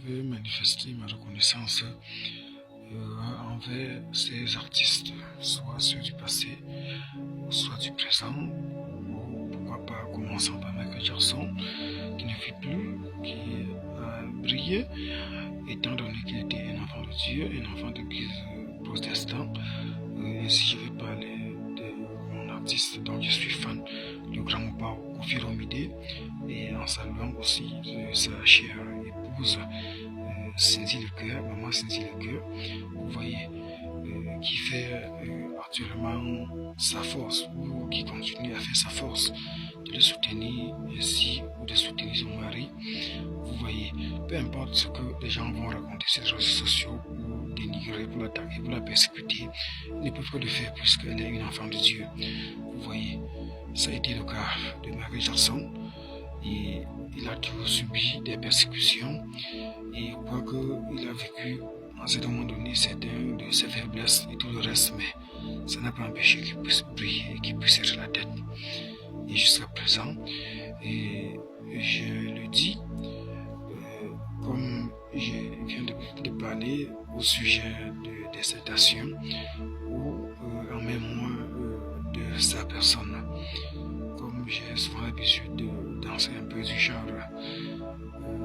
veux manifester ma reconnaissance envers ces artistes, soit ceux du passé, soit du présent, ou pourquoi pas commençant par Michael Jackson, qui ne vit plus, qui a brillé, étant donné qu'il était un enfant de Dieu, un enfant d'église protestant. Ainsi, je vais parler de mon artiste dont je suis fan, le grand Mopao Koffi Olomide, et en saluant aussi sa chère épouse Cindy Lecœur, maman Cindy Lecœur, vous voyez, qui fait actuellement sa force, ou qui continue à faire sa force, de le soutenir ainsi, ou de soutenir son mari. Vous voyez, peu importe ce que les gens vont raconter sur les réseaux sociaux, pour dénigrer, pour l'attaquer, pour la persécuter, ils ne peuvent pas le faire puisqu'elle est une enfant de Dieu. Vous voyez, ça a été le cas de Michael Jackson. Et il a toujours subi des persécutions, et quoi qu'il a vécu à un moment donné certaines de ses faiblesses et tout le reste, mais ça n'a pas empêché qu'il puisse briller, qu'il puisse être la tête. Et jusqu'à présent, et je le dis, comme je viens de parler au sujet de dissertation ou en mémoire de sa personne, comme j'ai souvent l'habitude de danser un peu du genre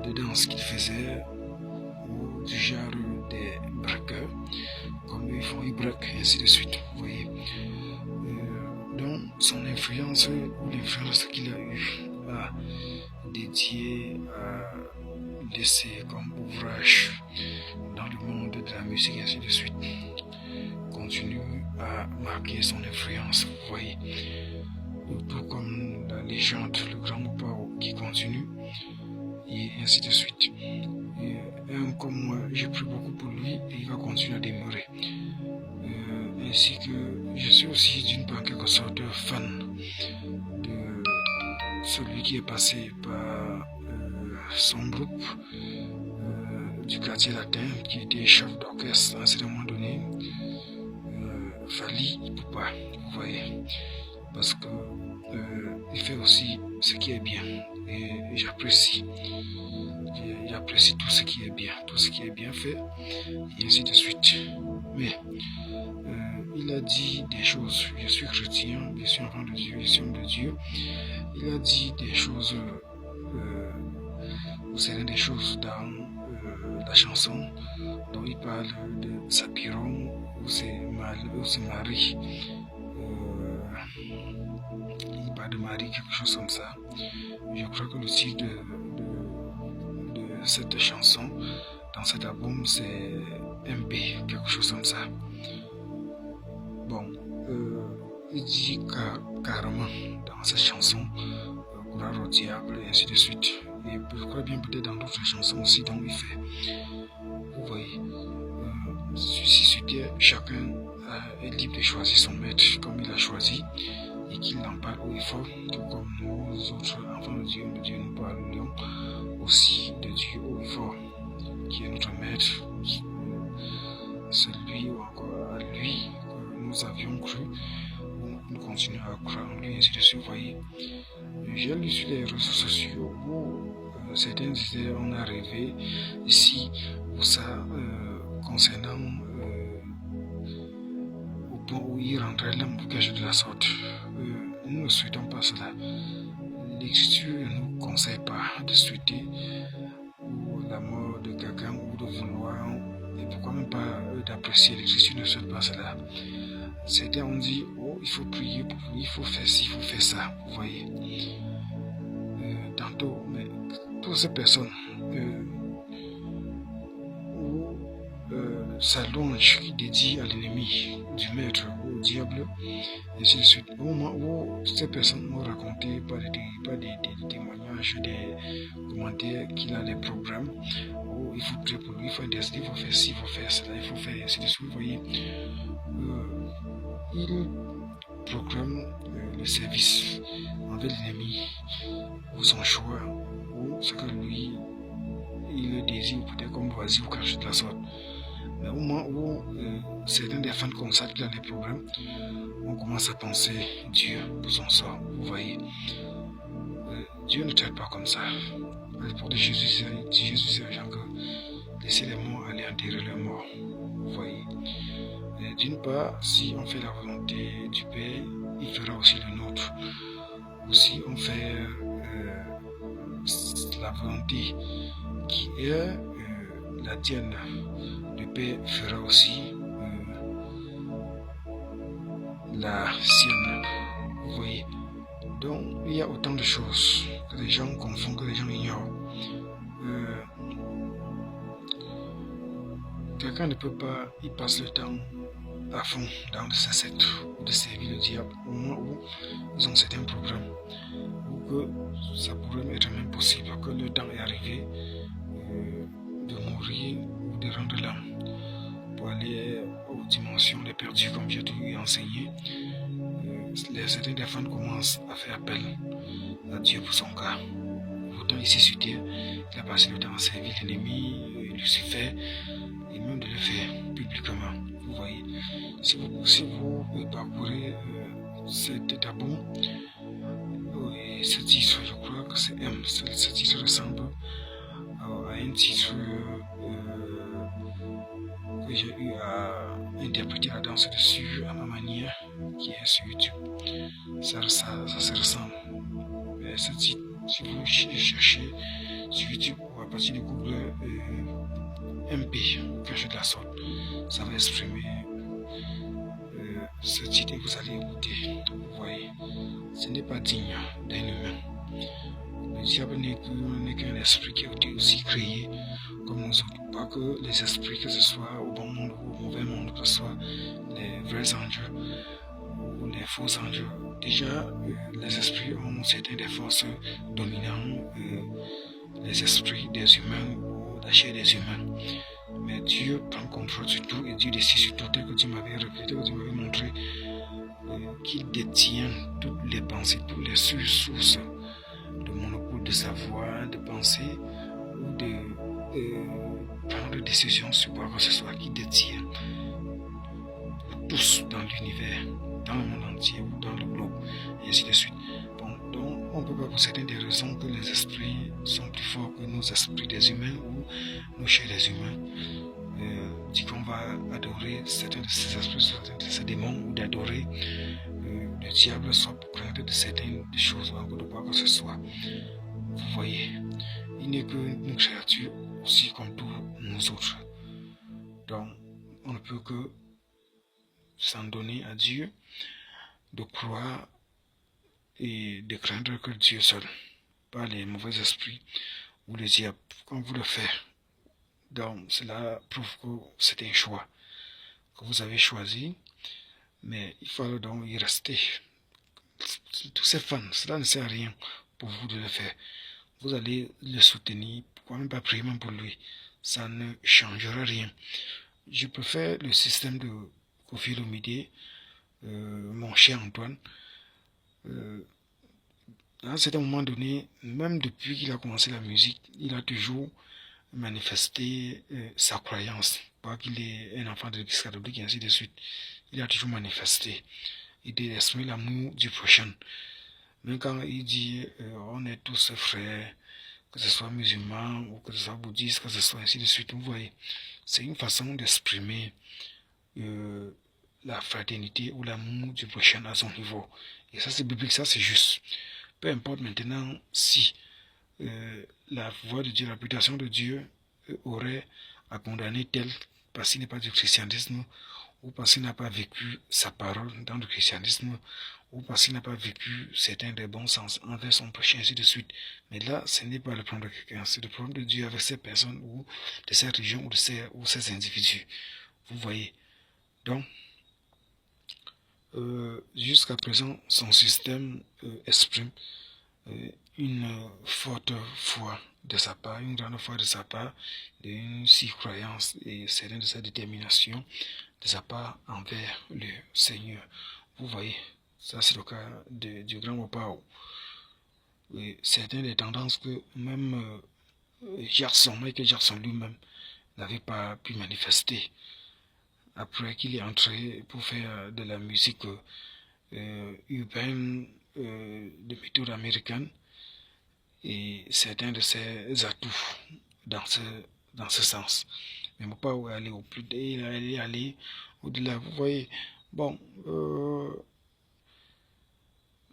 de danse qu'il faisait, ou du genre des breakers, comme ils font, ils break, et ainsi de suite, vous voyez. Donc, son influence, ou l'influence qu'il a eu à dédier, à laisser comme ouvrage dans le monde de la musique, et ainsi de suite, continue à marquer son influence, vous voyez. Tout comme la légende, le grand Mopao qui continue, et ainsi de suite. Et un comme moi, j'ai pris beaucoup pour lui, et il va continuer à demeurer. Ainsi que je suis aussi d'une part quelque sorte de fan de celui qui est passé par son groupe du quartier latin, qui était chef d'orchestre à un certain moment donné, Fally Ipupa, vous voyez. Parce que il fait aussi ce qui est bien, et j'apprécie tout ce qui est bien fait, et ainsi de suite. Mais il a dit des choses, je suis chrétien, je suis enfant de Dieu, je suis homme de Dieu. Il a dit des choses, ou certaines des choses dans la chanson dont il parle de Sapiron, ou ses maris. Il parle de Marie, quelque chose comme ça. Je crois que le titre de cette chanson dans cet album c'est MP, quelque chose comme ça. Bon, il dit carrément dans cette chanson gloire au diable, et ainsi de suite. Et je crois bien peut-être dans d'autres chansons aussi dont il fait. Vous voyez, si chacun est libre de choisir son maître comme il a choisi, et qu'il en parle haut et fort, tout comme nous autres enfants de Dieu, nous parlons aussi de Dieu haut et fort, qui est notre maître, celui ou encore à lui que nous avions cru, nous continuons à croire en lui, ainsi de suite. Vous voyez, j'ai lu sur les réseaux sociaux où certains disaient on a rêvé ici ou ça concernant au point où il rentrait l'âme pour quelque chose de la sorte. Nous ne souhaitons pas cela. L'Écriture ne nous conseille pas de souhaiter la mort de quelqu'un ou de vouloir, et pourquoi même pas d'apprécier. L'Écriture ne souhaite pas cela. Certains ont dit, oh, il faut prier pour lui, il faut faire ci, il faut faire ça, vous voyez. Tantôt, mais toutes ces personnes où sa louange qui dédie à l'ennemi du maître ou au diable, et ainsi de suite. Au moment où ces personnes m'ont raconté par des témoignages, des commentaires qu'il a des programmes où il faut prier pour lui, il faut intercéder, il faut faire ci, il faut faire cela, il faut faire ainsi de suite. Vous voyez, il programme le service envers l'ennemi ou son choix ou ce que lui il désire peut-être comme voisin ou quelque chose de la sorte. Mais au moment où certains des fans constatent qu'il a des problèmes, on commence à penser Dieu pour son sort. Vous voyez, Dieu ne traite pas comme ça. Pour Jésus disait à Jean que laisser les morts aller enterrer leurs morts. Vous voyez. D'une part, si on fait la volonté du Père, il fera aussi le nôtre. Ou si on fait la volonté qui est la tienne, le Père fera aussi la sienne. Vous voyez. Donc, il y a autant de choses que les gens confondent, que les gens ignorent. Quelqu'un ne peut pas y passer le temps à fond dans ses sectes ou de servir le diable au moment où ils ont certains problèmes ou que ça pourrait être même possible que le temps est arrivé de mourir ou de rendre l'âme pour aller aux dimensions des perdus comme j'ai tout enseigné. Certains des fans commencent à faire appel à Dieu pour son cas. Pourtant ici sur terre, il a passé le temps à servir l'ennemi, Lucifer, et même de le faire publiquement. Vous voyez, si vous parcourez cet tabou, et ce titre, je crois que c'est M, ce titre ressemble à un titre que j'ai eu à interpréter la danse dessus à ma manière, qui est sur YouTube. Ça se ressemble. Mais ce titre, si vous cherchez sur YouTube ou à partir de Google MP, quelque chose de la sorte, ça va exprimer ce titre et vous allez écouter. Vous voyez, ce n'est pas digne d'un humain. Le diable n'est qu'un esprit qui a été aussi créé comme nous autres. Pas que les esprits, que ce soit au bon monde ou au mauvais monde, que ce soit les vrais anges ou les faux anges. Déjà, les esprits ont certaines des forces dominantes, les esprits des humains ou la chair des humains. Mais Dieu prend contrôle sur tout et Dieu décide sur tout, tel que Dieu m'avait répété, que Dieu m'avait montré qu'il détient toutes les pensées, toutes les sources de monopole de savoir, de penser ou de prendre des décisions sur quoi que ce soit, qui détient tous dans l'univers, dans le monde entier ou dans le globe, et ainsi de suite. Bon, donc, on ne peut pas pour certaines des raisons que les esprits sont plus forts que nos esprits des humains ou nos chairs des humains. Dit qu'on va adorer certains de ces esprits, certains de ces démons, ou d'adorer le diable, soit pour craindre de certaines choses ou de quoi que ce soit. Vous voyez, il n'est que une créature aussi comme tous nous autres. Donc, on ne peut que s'en donner à Dieu, de croire et de craindre que Dieu seul, pas les mauvais esprits ou les diables, comme vous le faites. Donc, cela prouve que c'est un choix que vous avez choisi, mais il faut donc y rester. Tous ces fans, cela ne sert à rien pour vous de le faire. Vous allez le soutenir, pourquoi même pas prier même pour lui, ça ne changera rien. Je préfère le système de Koffi Olomide, mon cher Antoine. À un certain moment donné, même depuis qu'il a commencé la musique, il a toujours manifesté sa croyance, pas qu'il est un enfant de l'Église catholique et ainsi de suite. Il a toujours manifesté et d'exprimer l'amour du prochain. Même quand il dit on est tous frères, que ce soit musulman ou que ce soit bouddhiste, que ce soit ainsi de suite, vous voyez, c'est une façon d'exprimer la fraternité ou l'amour du prochain à son niveau. Et ça c'est biblique, ça c'est juste. Peu importe maintenant si la voix de Dieu, la réputation de Dieu aurait à condamner tel parce qu'il n'est pas du christianisme ou parce qu'il n'a pas vécu sa parole dans le christianisme ou parce qu'il n'a pas vécu certains des bons sens envers son prochain, ainsi de suite. Mais là, ce n'est pas le problème de quelqu'un, c'est le problème de Dieu avec ces personnes ou de ces régions ou de ces individus. Vous voyez. Donc, jusqu'à présent, son système exprime une forte foi de sa part, une grande foi de sa part, une si croyance et certaines de sa détermination de sa part envers le Seigneur. Vous voyez, ça c'est le cas du grand Wapao. Certaines des tendances que même Michael Jackson lui-même n'avait pas pu manifester après qu'il est entré pour faire de la musique urbaine de méthode américaine. Et certains de ses atouts dans ce sens. Mais Mopao est allé au plus, il est allé au-delà. Vous voyez, bon,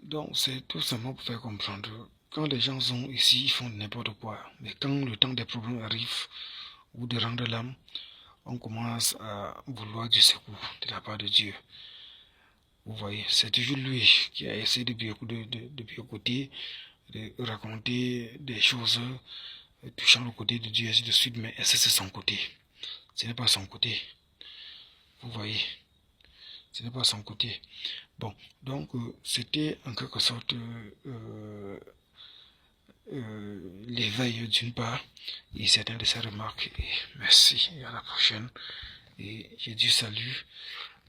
donc c'est tout simplement pour faire comprendre. Quand les gens sont ici, ils font n'importe quoi. Mais quand le temps des problèmes arrive, ou de rendre l'âme, on commence à vouloir du secours de la part de Dieu. Vous voyez, c'est toujours lui qui a essayé de côté, de raconter des choses touchant le côté de Dieu, ainsi de suite, mais c'est son côté. Ce n'est pas son côté. Vous voyez, ce n'est pas son côté. Bon, donc c'était en quelque sorte l'éveil d'une part, et certaines de ses remarques. Et merci, et à la prochaine. Et j'ai dit salut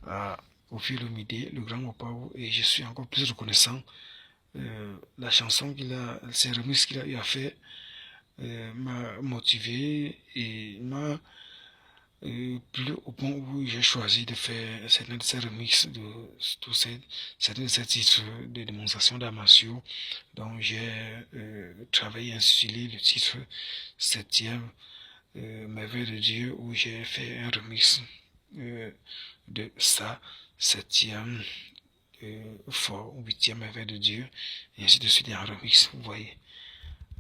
à Kofi Olomide, le grand Mopao, et je suis encore plus reconnaissant. La chanson ces remixes qu'il a eu à faire m'a motivé et m'a plu au point où j'ai choisi de faire certains de ces remixes de certains de ces titres de démonstration d'arts martiaux. Donc j'ai travaillé et intitulé le titre 7e Merveille de Dieu, où j'ai fait un remix de ça, 7e fort, 8e Merveille de Dieu, et ainsi de suite en remix, vous voyez.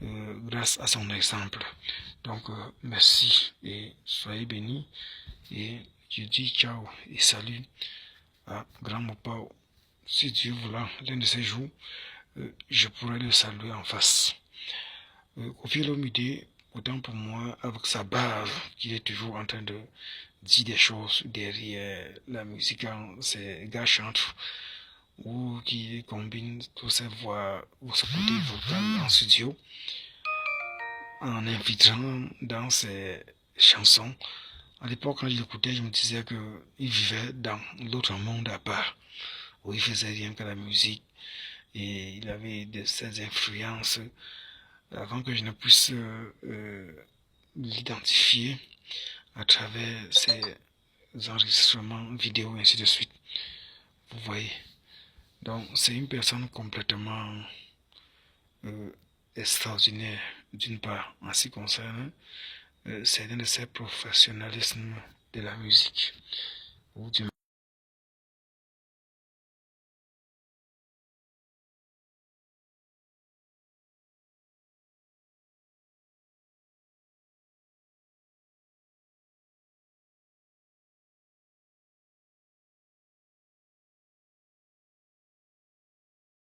Grâce à son exemple. Donc, merci et soyez bénis. Et je dis ciao et salut à Grand Mopao. Si Dieu voulant, l'un de ces jours, je pourrai le saluer en face. Kofi Olomide, autant pour moi, avec sa base, qu'il est toujours en train de dire des choses derrière la musique quand ces gars chantent, ou qui combine toutes ces voix, ou ce côté vocal en studio, en infiltrant dans ses chansons. À l'époque, quand je l'écoutais, je me disais qu'il vivait dans l'autre monde à part, où il faisait rien que la musique, et il avait ces influences, avant que je ne puisse l'identifier à travers ses enregistrements vidéo, et ainsi de suite. Vous voyez. Donc, c'est une personne complètement extraordinaire, d'une part, en ce qui concerne certains de ces professionnalismes de la musique. Ou du